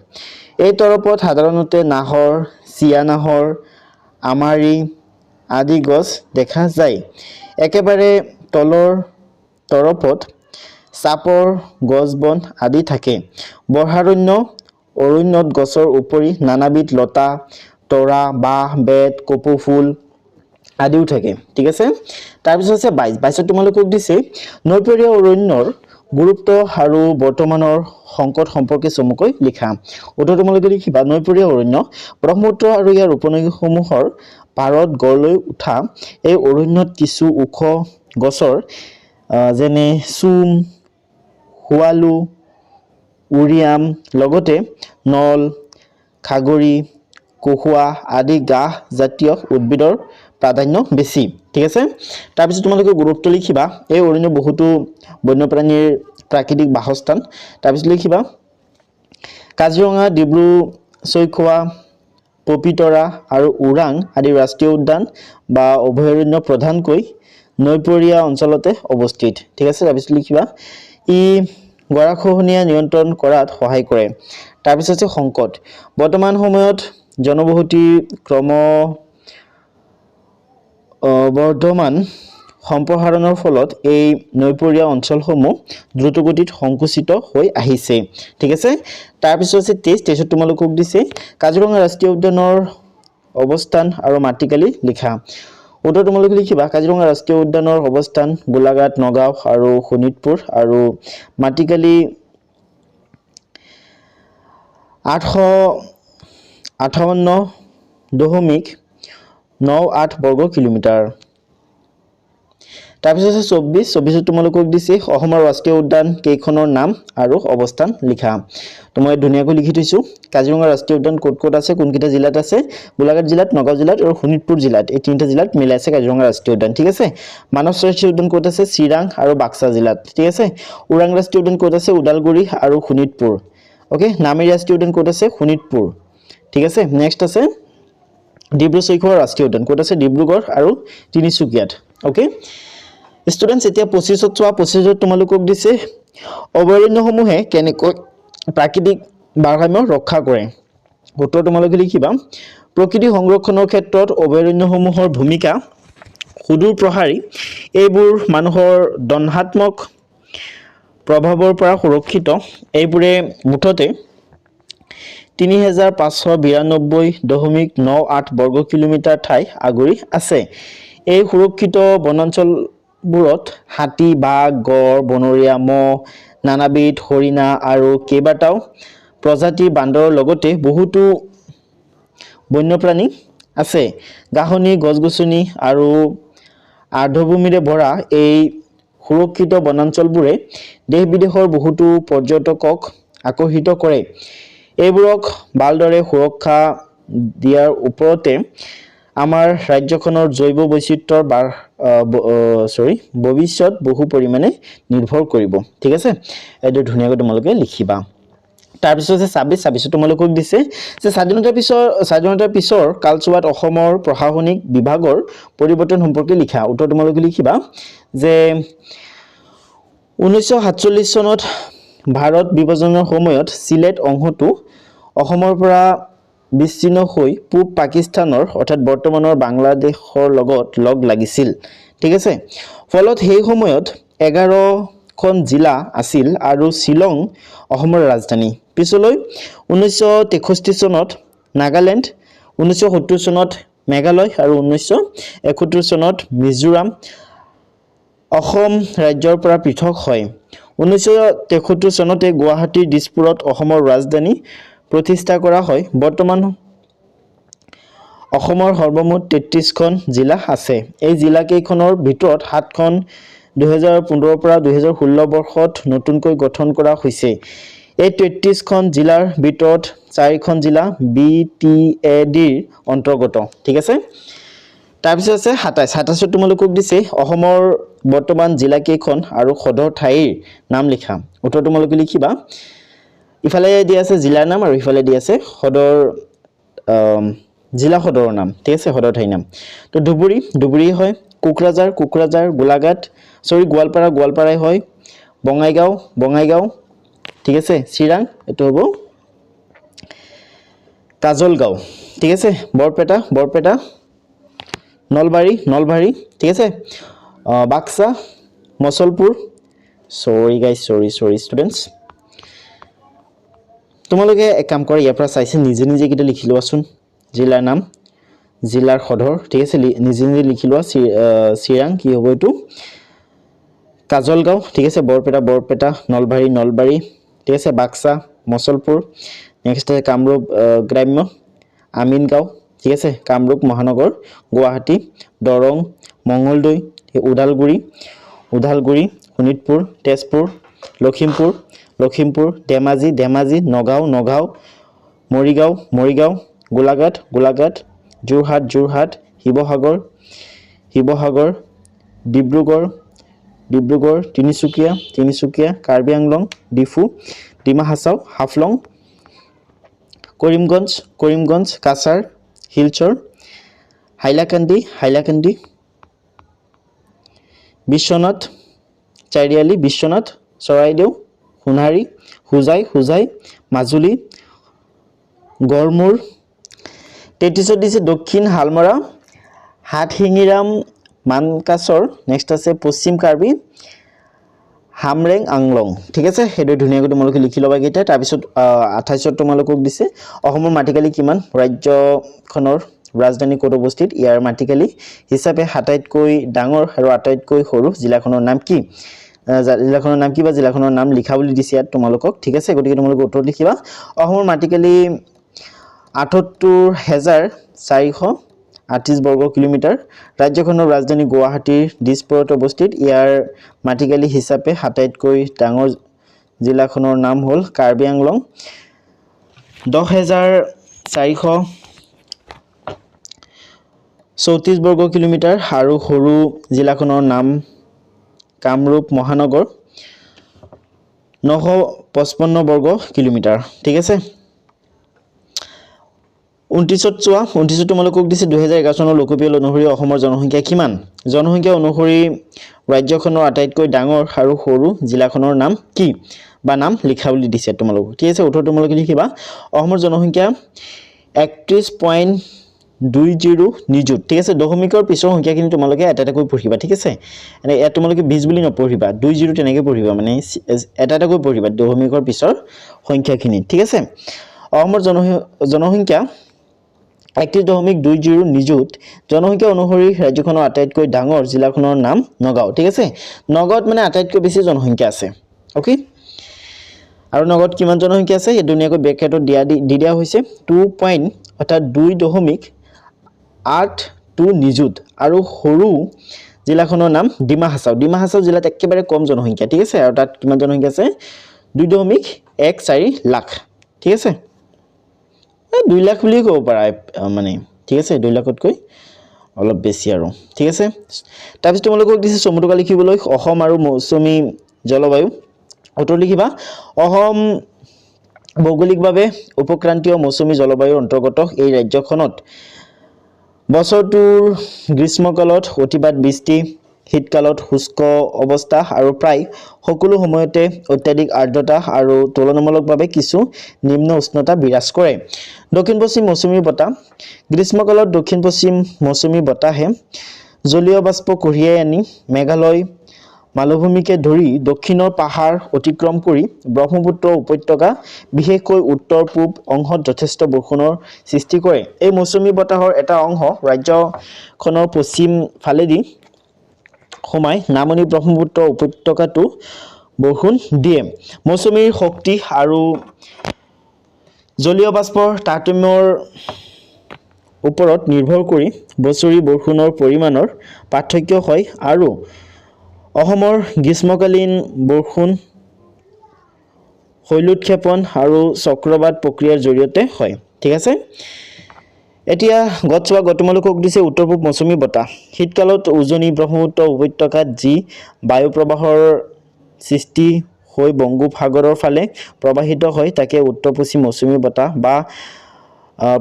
এই তৰপত সাধাৰণতে নাহৰ, চিয়া নাহৰ, আমাৰি আদি গছ দেখা যায়। একেবাৰে তলৰ তৰপত চাপৰ গছ বন আদি থাকে। বৰ্ষাৰণ্য অৰণ্যত গছৰ উপৰি নানাবিধ লতা, তৰা, বাঁহ, বেত, কপৌ ফুল আদিও থাকে ঠিক আছে তাৰপিছত আছে 22 তোমালোকক দিছে নৈপৰীয়া অৰণ্যৰ গুৰুত্ব আৰু বৰ্তমানৰ সংকট সম্পৰ্কে চমুকৈ লিখা উত্তৰ তোমালোকে লিখিবা নৈপৰীয়া অৰণ্য ব্ৰহ্মপুত্ৰ আৰু ইয়াৰ উপনদীসমূহৰ পাৰত গঢ় লৈ উঠা এই অৰণ্যত কিছু ওখ গছৰ যেনে চুম হুৱালু উৰিয়াম লগতে নল খাগৰি কহুৱা আদি গাহ জাতীয় উদ্ভিদৰ প্ৰাধান্য বেছি ঠিক আছে তাৰপিছত তোমালোকে গুৰুত্ব লিখিবা এই অৰণ্য বহুতো বন্যপ্ৰাণীৰ প্ৰাকৃতিক বাসস্থান তাৰপিছত লিখিবা কাজিৰঙা ডিব্ৰু চৈখোৱা পবিতৰা আৰু ওৰাং আদি ৰাষ্ট্ৰীয় উদ্যান বা অভয়াৰণ্য প্ৰধানকৈ নৈপৰীয়া অঞ্চলতে অৱস্থিত ঠিক আছে তাৰপিছত লিখিবা ই গৰাখহনীয়া নিয়ন্ত্ৰণ কৰাত সহায় কৰে তাৰপিছত আছে সংকট বৰ্তমান সময়ত জনবসতি বৰ্ধমান সম্প্ৰসাৰণৰ ফলত এই নৈপৰীয়া অঞ্চলসমূহ দ্ৰুতগতিত সংকুচিত হৈ আহিছে ঠিক আছে তাৰপিছত আছে 23 তোমালোকক দিছে কাজিৰঙা ৰাষ্ট্ৰীয় উদ্যানৰ অৱস্থান আৰু মাটিকালি লিখা উত্তৰ তোমালোকে লিখিবা কাজিৰঙা ৰাষ্ট্ৰীয় উদ্যানৰ অৱস্থান গোলাঘাট নগাঁও আৰু শোণিতপুৰ আৰু মাটিকালি 858.98 বৰ্গ কিলোমিটাৰ তাৰপিছত 24 তোমালোকক দিছে অসমৰ ৰাষ্ট্ৰীয় উদ্যান কেইখনৰ নাম আৰু অৱস্থান লিখা তো মই ধুনীয়াকৈ লিখি থৈছো কাজিৰঙা ৰাষ্ট্ৰীয় উদ্যান ক'ত ক'ত আছে কোনকেইটা জিলাত আছে গোলাঘাট জিলাত নগাঁও জিলাত আৰু শোণিতপুৰ জিলাত এই তিনিটা জিলাত মিলাই আছে কাজিৰঙা ৰাষ্ট্ৰীয় উদ্যান ঠিক আছে মানস ৰাষ্ট্ৰীয় উদ্যান ক'ত আছে চিৰাং আৰু বাক্সা জিলাত ঠিক আছে ওৰাং ৰাষ্ট্ৰীয় উদ্যান ক'ত আছে ওদালগুৰি আৰু শোণিতপুৰ ওকে নামেৰি ৰাষ্ট্ৰীয় উদ্যান ক'ত আছে শোণিতপুৰ ঠিক আছে নেক্সট আছে ডিব্ৰু চৈখোৱা ৰাষ্ট্ৰীয় উদ্যান ক'ত আছে ডিব্ৰুগড় আৰু তিনিচুকীয়াত ওকে ষ্টুডেন্টস এতিয়া 25 তোমালোকক দিছে অভয়াৰণ্যসমূহে কেনেকৈ প্ৰাকৃতিক ভাৰসাম্য ৰক্ষা কৰে উত্তৰ তোমালোকে লিখিবা প্ৰকৃতি সংৰক্ষণৰ ক্ষেত্ৰত অভয়াৰণ্যসমূহৰ ভূমিকা সুদূৰ প্ৰসাৰী এইবোৰ মানুহৰ দণ্ডাত্মক প্ৰভাৱৰ পৰা সুৰক্ষিত এইবোৰে মুঠতে 3592.98 বৰ্গ কিলোমিটাৰ ঠাই আগুৰি আছে এই সুৰক্ষিত বনাঞ্চলবোৰত হাতী বাঘ গড় বনৰীয়া মহ নানাবিধ হৰিণা আৰু কেইবাটাও প্ৰজাতিৰ বান্দৰৰ লগতে বহুতো বন্যপ্ৰাণী আছে গাহনি গছগছনি আৰু আৰ্দ্ৰভূমিৰে ভৰা এই সুৰক্ষিত বনাঞ্চলবোৰে দেশ বিদেশৰ বহুতো পৰ্যটকক আকৰ্ষিত কৰে এইবোৰক ভালদৰে সুৰক্ষা দিয়াৰ ওপৰতে আমাৰ ৰাজ্যখনৰ জৈৱ বৈচিত্ৰ্যৰ ভৱিষ্যত বহু পৰিমাণে নিৰ্ভৰ কৰিব ঠিক আছে এইটো ধুনীয়াকৈ তোমালোকে লিখিবা তাৰপিছত 26 তোমালোকক দিছে যে স্বাধীনতাৰ পিছৰ কালচোৱাত অসমৰ প্ৰশাসনিক বিভাগৰ পৰিৱৰ্তন সম্পৰ্কে লিখা উত্তৰ তোমালোকে লিখিবা যে 1947 চনত ভাৰত বিভাজনৰ সময়ত সিলেট অংশটো অসমৰ পৰা বিচ্ছিন্ন হৈ পূব পাকিস্তানৰ অৰ্থাৎ বৰ্তমানৰ বাংলাদেশৰ লগত লগ লাগিছিল ঠিক আছে ফলত সেই সময়ত 11খন জিলা আছিল আৰু শিলং অসমৰ ৰাজধানী পিছলৈ 1963 চনত নাগালেণ্ড 1970 চনত মেঘালয় আৰু 1971 চনত মিজোৰাম অসম ৰাজ্যৰ পৰা পৃথক হয় 1973 চনতে গুৱাহাটীৰ দিছপুৰত অসমৰ ৰাজধানী প্ৰতিষ্ঠা কৰা হয় বৰ্তমান অসমৰ সৰ্বমুঠ 33খন জিলা আছে এই জিলা কেইখনৰ ভিতৰত 7খন 2015 পৰা 2016 বৰ্ষত নতুনকৈ গঠন কৰা হৈছে এই 33খন জিলাৰ ভিতৰত 4খন জিলা BTADৰ অন্তৰ্গত ঠিক আছে তাৰপিছত আছে 27 তোমালোকক দিছে অসমৰ বৰ্তমান জিলা কেইখন আৰু সদৰ ঠাইৰ নাম লিখা উত্তৰ তোমালোকে লিখিবা ইফালে দিয়া আছে জিলাৰ নাম আৰু ইফালে দিয়া আছে সদৰ জিলা সদৰৰ নাম ঠিক আছে সদৰ ঠাইৰ নাম তো ধুবুৰী হয় কোকৰাঝাৰ গোৱালপাৰাই হয় বঙাইগাঁও ঠিক আছে চিৰাং এটো হ'ব কাজলগাঁও ঠিক আছে বৰপেটা নলবাৰী ঠিক আছে বাক্সা মছলপুৰ সৰি ষ্টুডেন্টস তোমালোকে এক কাম কৰা ইয়াৰ পৰা চাইছে নিজে কিটা লিখি লোৱাচোন জিলাৰ নাম জিলাৰ সদৰ ঠিক আছে নিজে নিজে লিখি লোৱা চিৰাং কি হ'ব এইটো কাজলগাঁও ঠিক আছে বৰপেটা নলবাৰী ঠিক আছে বাক্সা মছলপুৰ নেক্সট আছে কামৰূপ গ্ৰাম্য আমিনগাঁও ঠিক আছে কামৰূপ মহানগৰ গুৱাহাটী দৰং মঙলদৈ ওদালগুৰি শোণিতপুৰ তেজপুৰ লখিমপুৰ ধেমাজি নগাঁও মৰিগাঁও গোলাঘাট যোৰহাট শিৱসাগৰ ডিব্ৰুগড় তিনিচুকীয়া কাৰ্বি আংলং ডিমা হাছাও হাফলং কৰিমগঞ্জ কাছাৰ শিলচৰ হাইলাকান্দি বিশ্বনাথ চাৰিআলি চৰাইদেউ সোণাৰী হোজাই মাজুলী গড়মূৰ 33 দিছে দক্ষিণ হালমৰা হাটশিঙিৰাম মানকাচৰ নেক্সট আছে পশ্চিম কাৰ্বি হামৰেং আংলং ঠিক আছে সেইটো ধুনীয়াকৈ তোমালোকে লিখি ল'বা কেইটা তাৰপিছত 28ত তোমালোকক দিছে অসমৰ মাটিকালি কিমান ৰাজ্যখনৰ ৰাজধানী ক'ত অৱস্থিত ইয়াৰ মাটিকালি হিচাপে আটাইতকৈ ডাঙৰ আৰু আটাইতকৈ সৰু জিলাখনৰ নাম কি বা জিলাখনৰ নাম লিখা বুলি দিছে ইয়াত তোমালোকক ঠিক আছে গতিকে তোমালোকে উত্তৰ লিখিবা অসমৰ মাটিকালি ৭৮,৪38 বৰ্গ কিলোমিটাৰ ৰাজ্যখনৰ ৰাজধানী গুৱাহাটীৰ দিছপুৰত অৱস্থিত ইয়াৰ মাটিকালি হিচাপে আটাইতকৈ ডাঙৰ জিলাখনৰ নাম হ'ল কাৰ্বি আংলং 10,434 বৰ্গ কিলোমিটাৰ আৰু সৰু জিলাখনৰ নাম কামৰূপ মহানগৰ 955 বৰ্গ কিলোমিটাৰ ঠিক আছে 29ত চোৱা 29ত তোমালোকক দিছে 2011 চনৰ লোকপিয়ল অনুসৰি অসমৰ জনসংখ্যা কিমান জনসংখ্যা অনুসৰি ৰাজ্যখনৰ আটাইতকৈ ডাঙৰ আৰু সৰু জিলাখনৰ নাম কি বা নাম লিখা বুলি দিছে তোমালোকক ঠিক আছে উত্তৰ তোমালোকে লিখিবা অসমৰ জনসংখ্যা 31.20 নিযুত ঠিক আছে দশমিকৰ পিছৰ সংখ্যাখিনি তোমালোকে এটাকৈ পঢ়িবা ঠিক আছে এনে ইয়াত তোমালোকে 20 বুলি নপঢ়িবা 20 তেনেকৈ পঢ়িবা মানে এটাকৈ পঢ়িবা দশমিকৰ পিছৰ সংখ্যাখিনি ঠিক আছে অসমৰ জনসংখ্যা 31.20 নিযুত জনসংখ্যা অনুসৰি ৰাজ্যখনৰ আটাইতকৈ ডাঙৰ জিলাখনৰ নাম নগাঁও ঠিক আছে নগাঁৱত মানে আটাইতকৈ বেছি জনসংখ্যা আছে ওকে আৰু নগাঁৱত কিমান জনসংখ্যা আছে এই দুনিয়াকৈ ব্ৰেকেটত দিয়া হৈছে 2.82 নিযুত আৰু সৰু জিলাখনৰ নাম ডিমা হাছাও জিলাত একেবাৰে কম জনসংখ্যা ঠিক আছে আৰু তাত কিমান জনসংখ্যা আছে 2.14 লাখ ঠিক আছে 2 লাখ বুলি ক'ব পাৰা মানে ঠিক আছে 2 লাখতকৈ অলপ বেছি আৰু ঠিক আছে তাৰপিছত তোমালোকক দিছে চমুটোকা লিখিবলৈ অসম আৰু মৌচুমী জলবায়ু উত্তৰ লিখিবা অসম ভৌগোলিকভাৱে উপক্ৰান্তীয় মৌচুমী জলবায়ুৰ অন্তৰ্গত এই ৰাজ্যখনত বছৰটোৰ গ্ৰীষ্মকালত অতিপাত বৃষ্টি শীতকালত শুষ্ক অৱস্থা আৰু প্ৰায় সকলো সময়তে অত্যাধিক আৰ্দ্ৰতা আৰু তুলনামূলকভাৱে কিছু নিম্ন উষ্ণতা বিৰাজ কৰে দক্ষিণ পশ্চিম মৌচুমী বতাহ গ্ৰীষ্মকালত দক্ষিণ পশ্চিম মৌচুমী বতাহে জলীয় বাষ্প কঢ়িয়াই আনি মেঘালয় মালভূমিকে ধৰি দক্ষিণৰ পাহাৰ অতিক্ৰম কৰি ব্ৰহ্মপুত্ৰ উপত্যকা বিশেষকৈ উত্তৰ পূব অংশত যথেষ্ট বৰষুণৰ সৃষ্টি কৰে এই মৌচুমী বতাহৰ এটা অংশ ৰাজ্যখনৰ পশ্চিম ফালেদি সোমাই নামনি ব্ৰহ্মপুত্ৰ উপত্যকাটো বৰষুণ দিয়ে মৌচুমীৰ শক্তি আৰু জলীয় বাষ্পৰ তাৰতম্যৰ ওপৰত নিৰ্ভৰ কৰি বছৰি বৰষুণৰ পৰিমাণৰ পাৰ্থক্য হয় আৰু অসমৰ গ্ৰীষ্মকালীন বৰষুণ শৈলোৎক্ষেপণ আৰু চক্ৰবাত প্ৰক্ৰিয়াৰ জৰিয়তে হয় ঠিক আছে এতিয়া গত তোমালোকক দিছে উত্তৰ পূব মৌচুমী বতাহ শীতকালত উজনি ব্ৰহ্মপুত্ৰ উপত্যকাত যি বায়ু প্ৰবাহৰ সৃষ্টি হৈ বংগোপসাগৰৰ ফালে প্ৰবাহিত হয় তাকে উত্তৰ পশ্চিম মৌচুমী বতাহ বা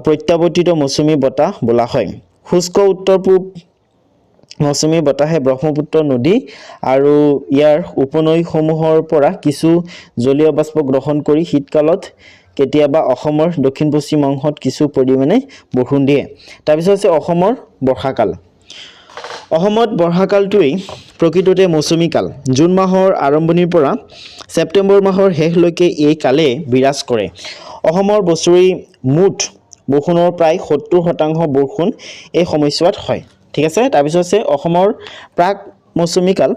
প্ৰত্যাৱৰ্তিত মৌচুমী বতাহ বোলা হয় শুষ্ক উত্তৰ পূব মৌচুমী বতাহে ব্ৰহ্মপুত্ৰ নদী আৰু ইয়াৰ উপনৈসমূহৰ পৰা কিছু জলীয় বাষ্প গ্ৰহণ কৰি শীতকালত কেতিয়াবা অসমৰ দক্ষিণ পশ্চিম অংশত কিছু পৰিমাণে বৰষুণ দিয়ে তাৰপিছত আছে অসমৰ বৰ্ষাকাল অসমত বৰ্ষাকালটোৱেই প্ৰকৃততে মৌচুমী কাল জুন মাহৰ আৰম্ভণিৰ পৰা ছেপ্টেম্বৰ মাহৰ শেষলৈকে এই কালে বিৰাজ কৰে অসমৰ বছৰি মুঠ বৰষুণৰ প্ৰায় 70% বৰষুণ এই সময়ছোৱাত হয় ঠিক আছে তাৰপিছত আছে অসমৰ প্ৰাক মৌচুমী কাল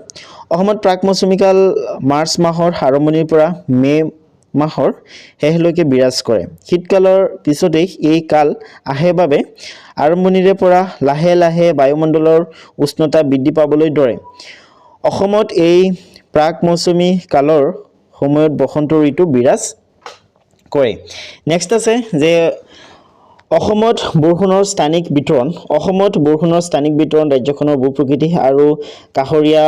অসমত প্ৰাক মৌচুমী কাল মাৰ্চ মাহৰ আৰম্ভণিৰ পৰা মে মাহৰ শেষলৈকে বিৰাজ কৰে শীতকালৰ পিছতেই এই কাল আহে বাবে আৰম্ভণিৰে পৰা লাহে লাহে বায়ুমণ্ডলৰ উষ্ণতা বৃদ্ধি পাবলৈ ধৰে অসমত এই প্ৰাক মৌচুমী কালৰ সময়ত বসন্ত ঋতু বিৰাজ কৰে নেক্সট আছে যে অসমত বৰষুণৰ স্থানিক বিতৰণ ৰাজ্যখনৰ ভূ-প্ৰকৃতি আৰু কাষৰীয়া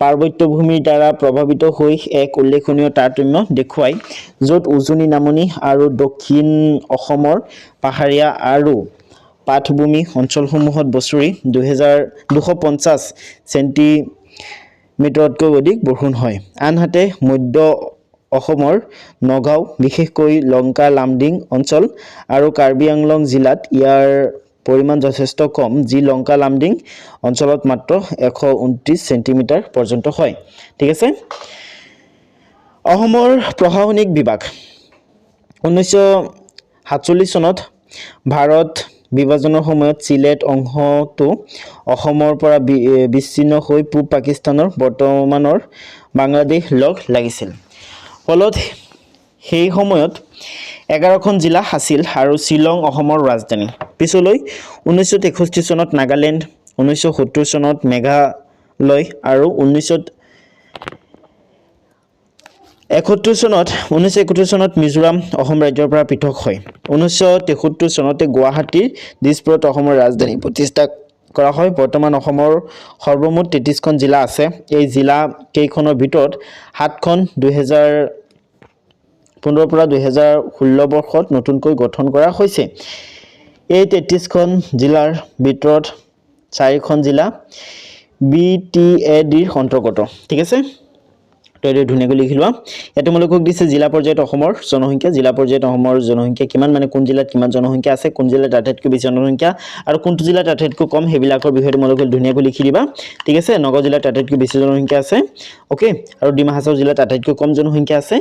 পাৰ্বত্য ভূমিৰ দ্বাৰা প্ৰভাৱিত হৈ এক উল্লেখনীয় তাৰতম্য দেখুৱায় য'ত উজনি নামনি আৰু দক্ষিণ অসমৰ পাহাৰীয়া আৰু পাটভূমি অঞ্চলসমূহত বছৰি 250 চেণ্টিমিটাৰতকৈ অধিক বৰষুণ হয় আনহাতে মধ্য অসমৰ নগাঁও বিশেষকৈ লংকা লামডিং অঞ্চল আৰু কাৰ্বি আংলং জিলাত ইয়াৰ পৰিমাণ যথেষ্ট কম যি লংকা লামডিং অঞ্চলত মাত্ৰ 129 চেণ্টিমিটাৰ পৰ্যন্ত হয় ঠিক আছে অসমৰ প্ৰশাসনিক বিভাগ 1947 চনত ভাৰত বিভাজনৰ সময়ত চিলেট অংশটো অসমৰ পৰা বিচ্ছিন্ন হৈ পূব পাকিস্তানৰ বৰ্তমানৰ বাংলাদেশ লগ লাগিছিল ফলত সেই সময়ত 11খন জিলা আছিল আৰু শ্বিলং অসমৰ ৰাজধানী পিছলৈ 1963 চনত নাগালেণ্ড 1970 চনত মেঘালয় আৰু 1971 চনত মিজোৰাম অসম ৰাজ্যৰ পৰা পৃথক হয় 1973 চনতে গুৱাহাটীৰ দিছপুৰত অসমৰ ৰাজধানী প্ৰতিষ্ঠা কৰা হয় বৰ্তমান অসমৰ সৰ্বমুঠ 33খন জিলা আছে এই জিলা কেইখনৰ ভিতৰত 7খন 2015 পৰা 2016 বৰ্ষত নতুনকৈ গঠন কৰা হৈছে এই 33খন জিলাৰ ভিতৰত 4খন জিলা BTADৰ অন্তৰ্গত ঠিক আছে তো এই ধুনীয়াকৈ লিখি লোৱা ইয়াত তোমালোকক দিছে জিলা পৰ্যায়ত অসমৰ জনসংখ্যা কিমান মানে কোন জিলাত কিমান জনসংখ্যা আছে কোন জিলাত আটাইতকৈ বেছি জনসংখ্যা আৰু কোনটো জিলাত আটাইতকৈ কম হেবিলাকৰ বিষয়ে তোমালোকে ধুনীয়াকৈ লিখি দিবা ঠিক আছে নগাঁও জিলাত আটাইতকৈ বেছি জনসংখ্যা আছে ওকে আৰু ডিমা হাছাও জিলাত আটাইতকৈ কম জনসংখ্যা আছে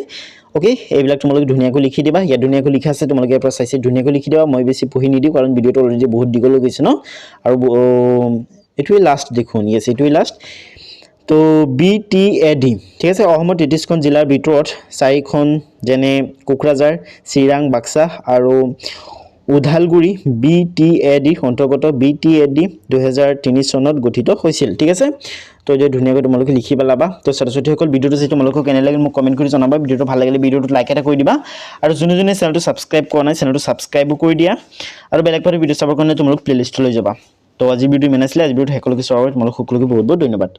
ওকে এইবিলাক তোমালোকে ধুনীয়াকৈ লিখি দিবা ইয়াত ধুনীয়াকৈ লিখা আছে তোমালোকে ইয়াৰ পৰা চাইছে ধুনীয়াকৈ লিখি দিবা মই বেছি পঢ়ি নিদিওঁ কাৰণ ভিডিওটো অলৰেডি বহুত দীঘল হৈ গৈছে ন আৰু এটোৱে লাষ্ট দেখুন ইয়েস এটোৱে লাষ্ট তো BTAD ঠিক আছে অসমৰ 33খন জিলাৰ ভিতৰত 4খন যেনে কোকৰাঝাৰ চিৰাং বাক্সা আৰু উধালগুৰি BTAD অন্তৰ্গত BTAD 2003 চনত গঠিত হৈছিল ঠিক আছে তো এই ধুনীয়াকৈ তোমালোকে লিখি পেলাবা তো ছাত্ৰ-ছাত্ৰীসকল ভিডিওটো যদি তোমালোকক কেনে লাগিল মোক কমেন্ট কৰি জনাবা ভিডিওটো ভাল লাগিলে ভিডিওটো লাইক এটা কৰি দিবা আৰু যোনে যোনে চেনেলটো সাবস্ক্ৰাইব কৰা নাই চেনেলটো সাবস্ক্ৰাইবো কৰি দিয়া আৰু বেলেগ পাৰি ভিডিও চাবৰ কাৰণে তোমালোক প্লেলিষ্টলৈ যাবা তো আজি ভিডিও মেনাইছিলে আজি ভিডিওটো সকলোকে চোৱাৰ বাবে তোমালোক সকলোকে বহুত বহুত ধন্যবাদ